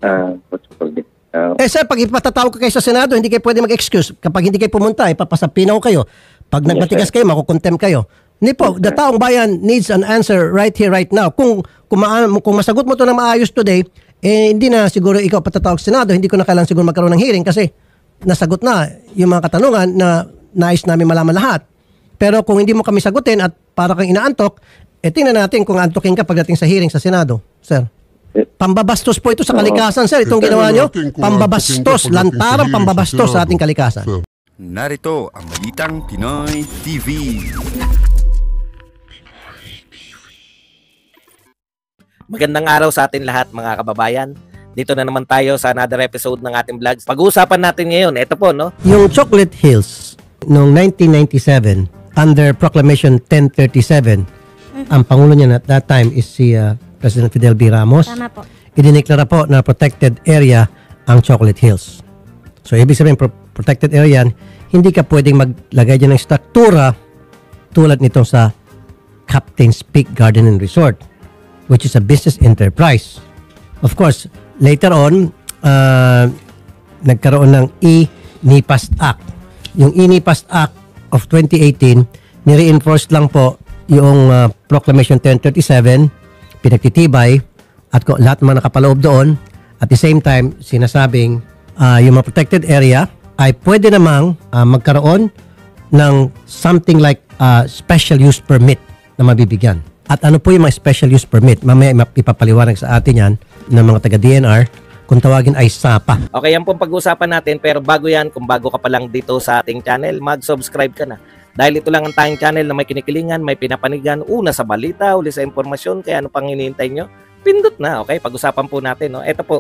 what you call it? Sir, pag ipatatawag ko kayo sa Senado, hindi kayo pwede mag-excuse. Kapag hindi kayo pumunta, ipapasapinaw kayo. Pag nagmatigas kayo, makukontem kayo. Hindi po, the taong bayan needs an answer right here, right now. Kung masagot mo to na maayos today, hindi na siguro ikaw patatawag sa Senado, hindi ko na kailangan siguro magkaroon ng hearing kasi nasagot na yung mga katanungan na nais namin malaman lahat. Pero kung hindi mo kami sagutin at para kang inaantok, tingnan natin kung antokin ka pagdating sa hearing sa Senado, sir. Pambabastos po ito sa kalikasan, sir. Itong ginawa nyo, pambabastos, lantarang pambabastos sa ating kalikasan. Narito ang Balitang Pinoy TV. Magandang araw sa atin lahat mga kababayan. Dito na naman tayo sa another episode ng ating vlogs. Pag-uusapan natin ngayon, ito po, no? Yung Chocolate Hills, noong 1997, under Proclamation 1037, ang Pangulo niya at that time is si President Fidel B. Ramos. Tama po. Idineklara po na protected area ang Chocolate Hills. So, ibig sabihin, protected area, hindi ka pwedeng maglagay dyan ng struktura tulad nito sa Captain's Peak Garden and Resort, which is a business enterprise. Of course, later on, nagkaroon ng E-NIPAS Act. Yung E-NIPAS Act of 2018, nireinforce lang po yung Proclamation 1037, pinagtitibay at lahat mga nakapaloob doon. At the same time, sinasabing yung mga protected area ay pwede namang magkaroon ng something like special use permit na mabibigyan. At ano po yung mga special use permit? Mamaya ipapaliwanag sa atin yan ng mga taga-DNR kung tawagin ay SAPA. Okay, yan pong pag-uusapan natin. Pero bago yan, kung bago ka pa lang dito sa ating channel, mag-subscribe ka na. Dahil ito lang ang tayong channel na may kinikilingan, may pinapanigan, una sa balita, uli sa impormasyon, kaya ano pang hinihintay nyo? Pindot na, okay? Pag-usapan po natin, no? Ito po.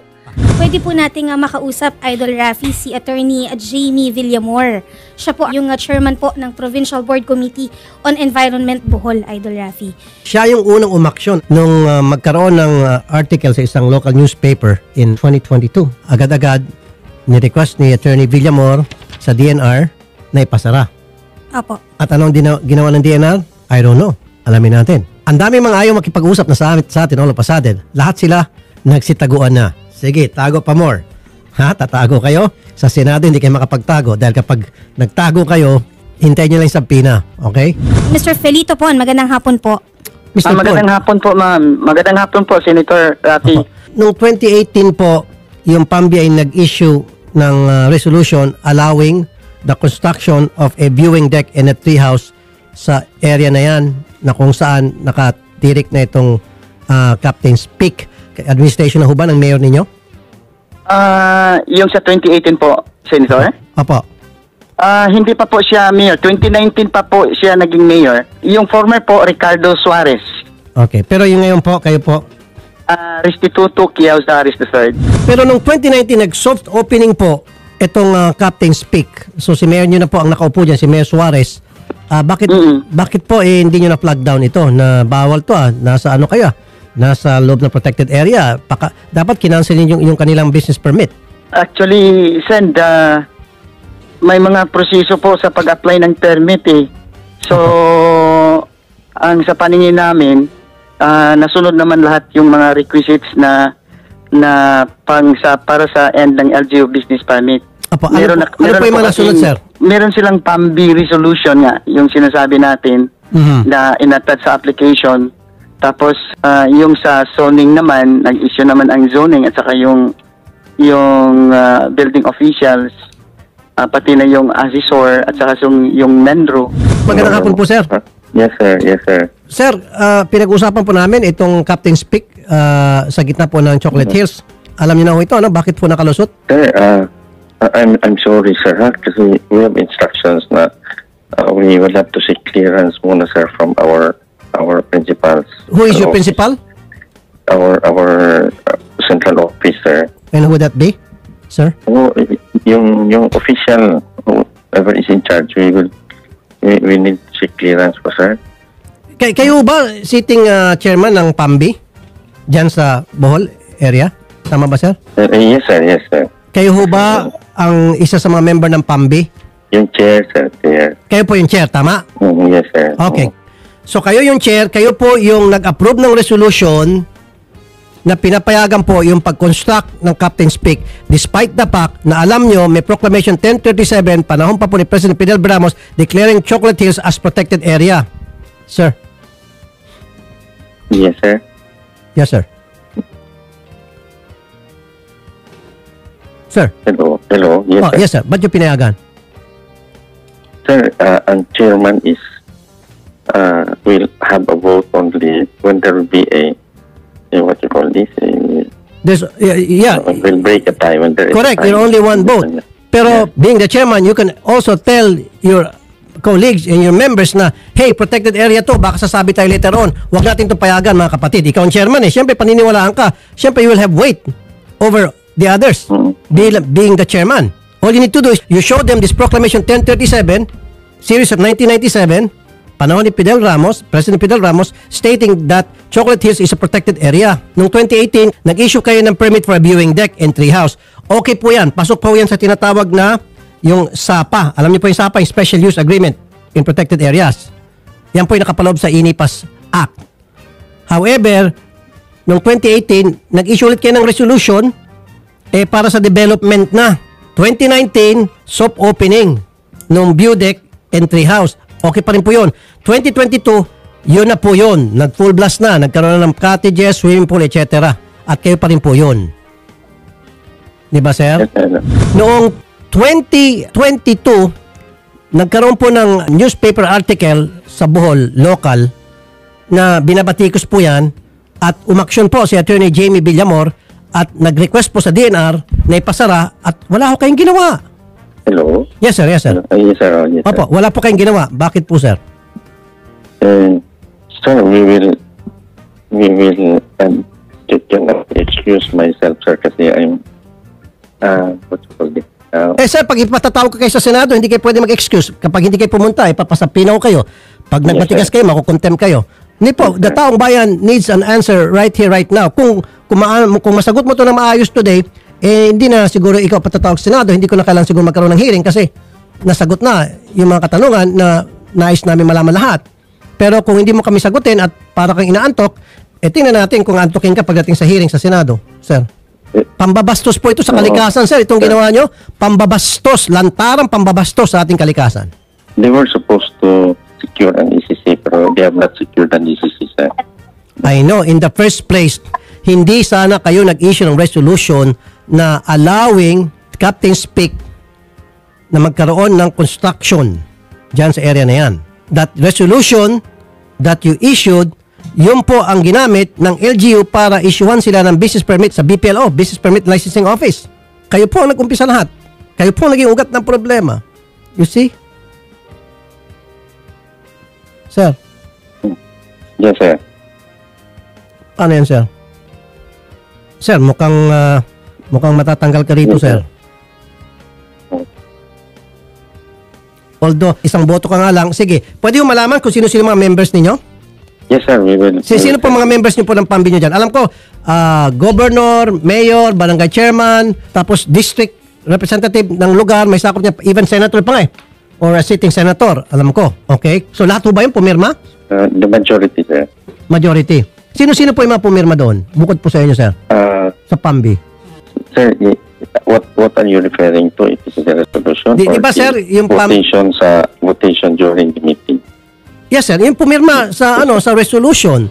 Pwede po nating makausap, Idol Rafi, si Attorney Jamie Villamor. Siya po yung chairman po ng Provincial Board Committee on Environment Bohol, Idol Rafi. Siya yung unang umaksyon nung magkaroon ng article sa isang local newspaper in 2022. Agad-agad, ni-request ni Attorney Villamor sa DNR na ipasara. Opo. At anong ginawa ng DNR? I don't know. Alamin natin. Ang dami mga ayaw makipag-usap na sa atin all of a sudden. Lahat sila nagsitaguan na. Sige, tago pa more. Ha? Tatago kayo? Sa Senado hindi kayo makapagtago dahil kapag nagtago kayo, hintayin nyo lang sa pina. Okay? Mr. Felito po, magandang hapon po. Mr. Magandang hapon po, ma'am. Magandang hapon po, Senator Rafi. Noong 2018 po, yung PAMBI ay nag-issue ng resolution allowing the construction of a viewing deck and a treehouse sa area na yan na kung saan nakatirik na itong Captain's Peak. Administration na ho ba ng mayor ninyo? Yung sa 2018 po, Senator? Opo. Hindi pa po siya mayor. 2019 pa po siya naging mayor. Yung former po, Ricardo Suarez. Okay. Pero yung ngayon po, kayo po? Restituto Kiyaw Suarez III. Pero nung 2019, nag-soft opening po itong Captain's Peak. So si mayor nyo na po ang nakaupo dyan, si Mayor Suarez. Bakit po hindi nyo na-plug down ito na bawal to nasa ano kaya? Nasa loob ng protected area. Dapat kinancelin yung kanilang business permit. Actually, Send, may mga proseso po sa pag-apply ng permit eh. So, ang sa paningin namin, nasunod naman lahat yung mga requisites na para sa end ng LGU business permit. Apo, ano po yung mga nasunod, sir? Meron silang PAMBI resolution nga, yung sinasabi natin na inattach sa application. Tapos, yung sa zoning naman, nag-issue naman ang zoning at saka yung building officials, pati na yung assessor at saka yung MENRO. Magandang hapon po, sir. Yes, sir. Yes, sir. Sir, pinag-usapan po namin itong Captain's Peak sa gitna po ng Chocolate Hills. Alam niyo na ho ito, ano? Bakit po nakalusot? Sir, I'm sorry, sir, kasi we have instructions na we will have to seek clearance muna, sir, from our principals. Who is your principal? Our central officer. And who would that be, sir? Yung official, whoever is in charge, we need to seek clearance po, sir. Kayo ba sitting chairman ng PAMBI dyan sa Bohol area? Tama ba, sir? Yes, sir. Yes, sir. Kayo ho ba ang isa sa mga member ng PAMBI? Yung chair, sir. Chair. Kayo po yung chair, tama? Yes, sir. Okay. So kayo yung chair, kayo po yung nag-approve ng resolution na pinapayagan po yung pag-construct ng Captain's Peak despite the fact na alam nyo may Proclamation 1037 panahon pa po ni President Fidel Ramos declaring Chocolate Hills as protected area. Sir. Yes, sir. Yes, sir. Sir. Hello. Hello. Yes, Oh, sir. yes, sir. Ba't yung pinayagan? Sir, ang chairman is will have a vote only when there will be a what you call this? There's, yeah. Will break a tie when there is Correct, a tie. you're only one vote. Pero being the chairman, you can also tell your colleagues and your members na, hey, protected area to, baka sasabi tayo later on. Huwag natin ito payagan, mga kapatid. Ikaw ang chairman eh. Siyempre, paniniwalaan ka. Siyempre, you will have weight over the others being the chairman. All you need to do is you show them this Proclamation 1037, series of 1997, panahon ni Fidel Ramos, President Fidel Ramos, stating that Chocolate Hills is a protected area. Noong 2018, nag-issue kayo ng permit for a viewing deck and treehouse. Okay po yan. Pasok po yan sa tinatawag na yung SAPA. Alam niyo po yung SAPA, yung Special Use Agreement in Protected Areas. Yan po yung nakapaloob sa INIPAS Act. However, noong 2018, nag-issue ulit kayo ng resolution para sa development na. 2019, soft opening ng view deck and treehouse. Okay pa rin po yun. 2022, yun na po yun. Nag-full blast na. Nagkaroon na ng cottages, swimming pool, etc. At kayo pa rin po yun. Di ba, sir? Yes, sir. Noong 2022, nagkaroon po ng newspaper article sa Bohol, local, na binabatikos po yan at umaksyon po si Attorney Jamie Villamor at nag-request po sa DNR na ipasara at wala ko kayong ginawa. Hello. Yes, sir. Yes, sir. Yes, sir. Yes, sir. Opo, wala po kayong ginawa. Bakit po, sir? Sir, we will excuse myself, sir, kasi I'm what you call this? Sir, pag ipatatawag ko kayo sa Senado, hindi kayo pwede mag-excuse. Kapag hindi kayo pumunta, ipapasapinaw kayo. Pag nagmatigas kayo, makukontem kayo. Hindi po, the taong bayan needs an answer right here, right now. Kung masagot mo to na maayos today, hindi na siguro ikaw patatawag sa Senado, hindi ko na kailangan siguro magkaroon ng hearing kasi nasagot na yung mga katanungan na nais namin malaman lahat. Pero kung hindi mo kami sagutin at para kang inaantok, tingnan natin kung antokin ka pagdating sa hearing sa Senado, sir. Pambabastos po ito sa kalikasan, sir. Itong ginawa nyo, pambabastos, lantarang pambabastos sa ating kalikasan. They were supposed to secure an ECC, pero they have not secured an ECC, sir. I know, in the first place, hindi sana kayo nag-issue ng resolution na allowing Captain's Peak na magkaroon ng construction dyan sa area na yan. That resolution that you issued, yun po ang ginamit ng LGU para issuehan sila ng business permit sa BPLO, Business Permit Licensing Office. Kayo po ang nag-umpisa lahat. Kayo po ang naging ugat ng problema. You see? Sir? Yes, sir. Ano yan, sir? Sir, mukhang matatanggal ka rito, Yes, sir. sir. Although, isang boto ka nga lang. Sige, pwede yung malaman kung sino-sino mga members ninyo? Yes, sir. We will. Sino po mga members niyo po ng Pambi nyo dyan? Alam ko, governor, mayor, barangay chairman, tapos district representative ng lugar, may sakop niya, even senator pa nga eh. Or a sitting senator, alam ko. Okay? So lahat po ba yun pumirma? The majority, sir. Majority. Sino-sino po yung mga pumirma doon? Bukod po sa inyo, sir. Sa Pambi. Sir, what are you referring to? It is the resolution Di or ba, sir, the yung votation during the meeting? Yes, sir. Yung pumirma sa sa resolution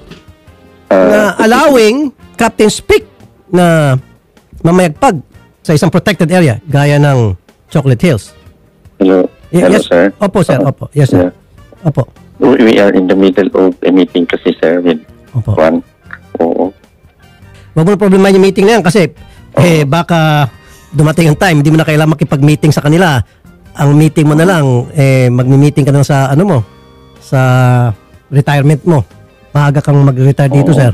na allowing Captain's Peak na mamayagpag sa isang protected area gaya ng Chocolate Hills. Hello, hello, Yes. sir. Opo, sir. Opo. Yes, sir. Opo. We are in the middle of a meeting kasi, sir, with Opo. one. Oo. Huwag mo na problema yung meeting na yan kasi baka dumating ang time, hindi mo na kailangan makipag-meeting sa kanila. Ang meeting mo na lang, magmi-meeting ka na sa sa retirement mo. Maaga kang mag-retire dito, sir.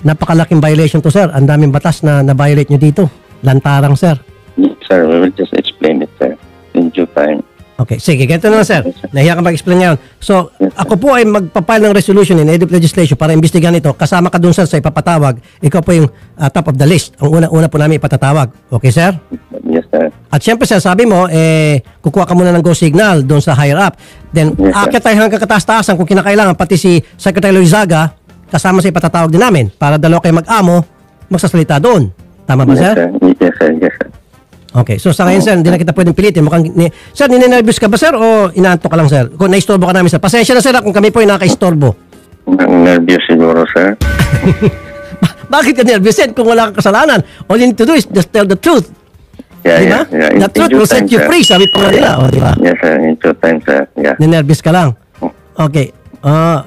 Napakalaking violation to, sir. Ang daming batas na na-violate nyo dito. Lantarang, sir. Yes, sir, we will just explain it, sir, in due time. Okay, sige, ganito na, sir. Nahiya ka mag-explain ngayon. So, ako po ay magpapile ng resolution in EDUP legislation para imbestigahan ito. Kasama ka dun, sir, sa ipapatawag. Ikaw po yung top of the list. Ang una po namin ipatatawag. Okay, sir? Yes, sir. At syempre, sir, sabi mo, kukuha ka muna ng go signal doon sa higher up. Then, Yes, sir. aakyat tayo hanggang kataas-taasan kung kinakailangan. Pati si Secretary Loizaga, kasama sa ipatatawag din namin para dalawa kayo mag-amo magsasalita doon. Tama ba, Yes, sir? sir. Yes, sir. Yes, sir. Okay. So sa ngayon, sir, hindi na kita pwedeng pilitin. Sir, ninenervous ka ba, sir, o inaantok ka lang, sir? Kung naistorbo ka namin, sir. Pasensya na, sir, kung kami po ay nakaistorbo. Nervous siguro, sir. Bakit ka nervous, sir, kung wala kang kasalanan? All you need to do is just tell the truth. Yeah, Di ba? yeah. The truth will set you free, sabi po nila. O, di ba? Yes, sir. In due time, sir. Yeah. Ninervous ka lang. Okay.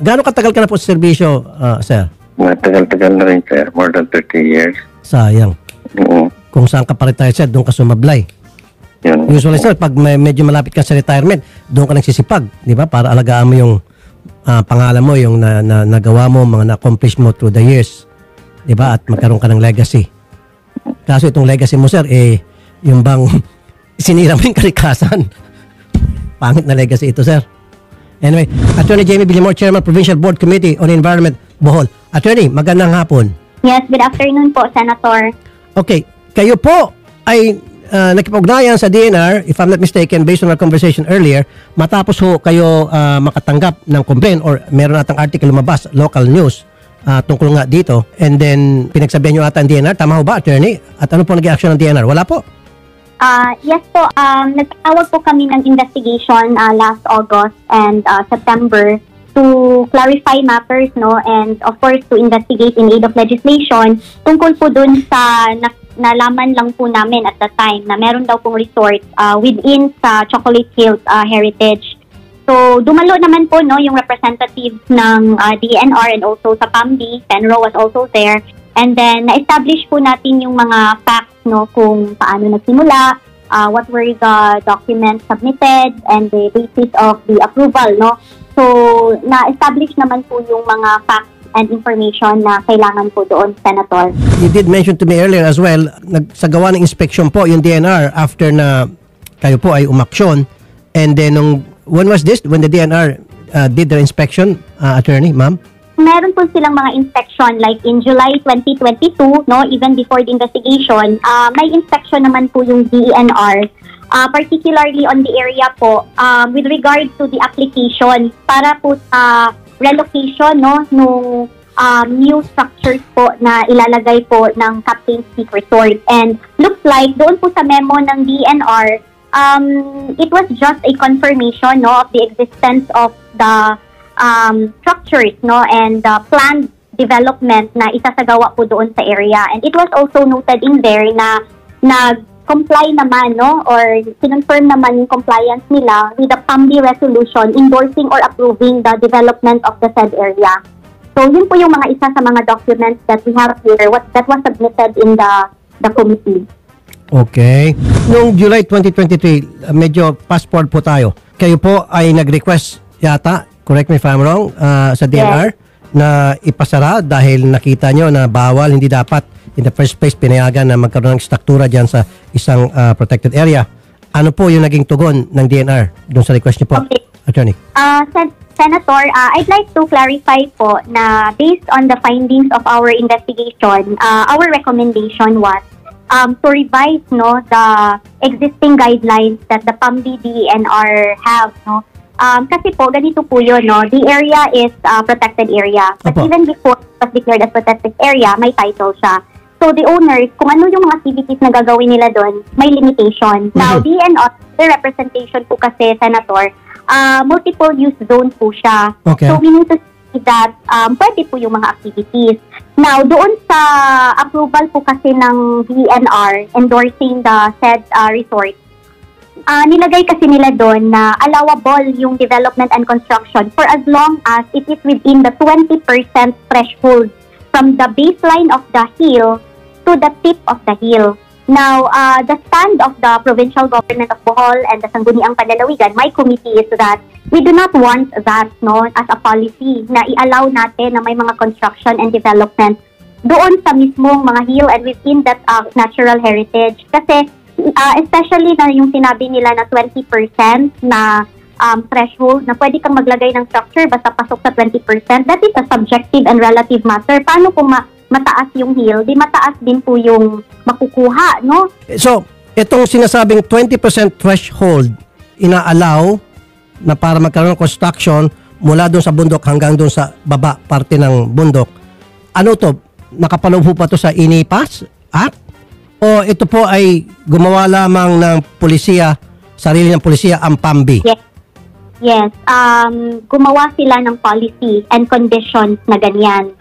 Gaano katagal ka na po sa serbisyo, sir? Matagal-tagal na rin, sir. More than 30 years. Sayang. Oo. Kung saan ka pa retire, sir, doon ka sumablay. Yun. Usually, sir, pag medyo malapit ka sa retirement, doon ka nagsisipag, di ba? Para alagaan mo yung pangalan mo, yung nagawa mo, mga na-accomplish mo through the years. Di ba? At magkaroon ka ng legacy. Kaso itong legacy mo, sir, yung bang sinira mo yung kalikasan. Pangit na legacy ito, sir. Anyway, Attorney Jamie Villamor, Chairman, Provincial Board Committee on Environment, Bohol. Attorney, magandang hapon. Yes, good afternoon po, Senator. Okay, kayo po ay nakipag-ugnayan sa DNR, if I'm not mistaken, based on our conversation earlier, matapos ho kayo makatanggap ng complaint or meron natang article lumabas, local news, tungkol nga dito, and then pinagsabihan nyo ata ang DNR, tama ho ba, Attorney? At ano po nag-action ng DNR? Wala po? Yes po, nagtawag po kami ng investigation last August and September to clarify matters, no, and of course to investigate in aid of legislation tungkol po dun sa nalaman lang po namin at the time na meron daw pong resort within sa Chocolate Hills Heritage. So dumalo naman po, no, yung representatives ng DNR and also sa PAMB, Penro was also there, and then na-establish po natin yung mga facts, no, kung paano nagsimula, what were the documents submitted, and the basis of the approval, no. So, na-establish naman po yung mga facts and information na kailangan po doon, Senator. You did mention to me earlier as well, nagsagawa ng inspection po yung DNR after na kayo po ay umaksyon. And then, when was this? When the DNR did their inspection, Attorney, ma'am? Meron po silang mga inspection like in July 2022, no, even before the investigation, may inspection naman po yung DENR. Particularly on the area po with regard to the application para po sa relocation, no, nung new structures po na ilalagay po ng Captain's Peak Resort. And looks like doon po sa memo ng DNR, it was just a confirmation, no, of the existence of the structures, no, and the planned development na isasagawa po doon sa area. And it was also noted in there na comply naman, no, or kinonfirm naman yung compliance nila with the PAMB resolution endorsing or approving the development of the said area. So yun po yung mga isa sa mga documents that we have here that was submitted in the committee. Okay. Noong July 2023, medyo fast forward po tayo. Kayo po ay nag-request yata, correct me if I'm wrong, sa DNR, na ipasara dahil nakita nyo na bawal, hindi dapat in the first place pinayagan na magkaroon ng struktura dyan sa isang protected area. Ano po yung naging tugon ng DNR doon sa request niyo po, Okay. Attorney? Senator, I'd like to clarify po na based on the findings of our investigation, our recommendation was to revise, no, the existing guidelines that the PAMB DNR have, no. Kasi po, ganito po yun, no? The area is protected area. But Opo. even before it was declared as protected area, may title siya. So the owners, kung ano yung mga activities na gagawin nila doon, may limitation. Now, DNR, the representation po kasi, Senator, multiple use zone po siya. Okay. So we need to see that pwede po yung mga activities. Now, doon sa approval po kasi ng DNR endorsing the said resort, nilagay kasi nila doon na allowable yung development and construction for as long as it is within the 20% threshold from the baseline of the hill to the tip of the hill. Now, the stand of the provincial government of Bohol and the Sangguniang Panlalawigan, my committee, is that we do not want that, no, as a policy na i-allow natin na may mga construction and development doon sa mismong mga hill and within that natural heritage. Kasi especially na yung sinabi nila na 20% na threshold na pwede kang maglagay ng structure basta pasok sa 20%, that is a subjective and relative matter. Paano kung mataas yung hill, di mataas din po yung makukuha, no? So, itong sinasabing 20% threshold, ina-allow na para magkaroon ng construction mula doon sa bundok hanggang doon sa baba, parte ng bundok. Ano to? nakapaloob po pa to sa INIPAS Act? O ito po ay gumawa lamang ng pulisya, sarili ng pulisya ang PAMBI? Yes. Gumawa sila ng policy and conditions na ganyan.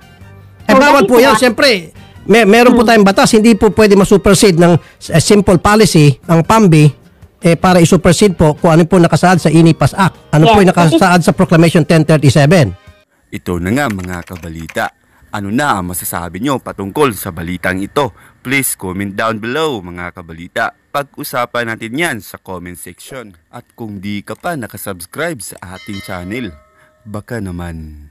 Bawal that po is yan. what- Siyempre, meron po tayong batas. Hindi po pwede masupersede ng simple policy ang PAMBI para isupersede po kung ano po nakasaad sa INIPAS Act. Ano po Yes, yung nakasaad sa Proclamation 1037. Ito na nga mga kabalita. Ano na ang masasabi nyo patungkol sa balitang ito? Please comment down below mga kabalita. Pag-usapan natin yan sa comment section. At kung di ka pa nakasubscribe sa ating channel, baka naman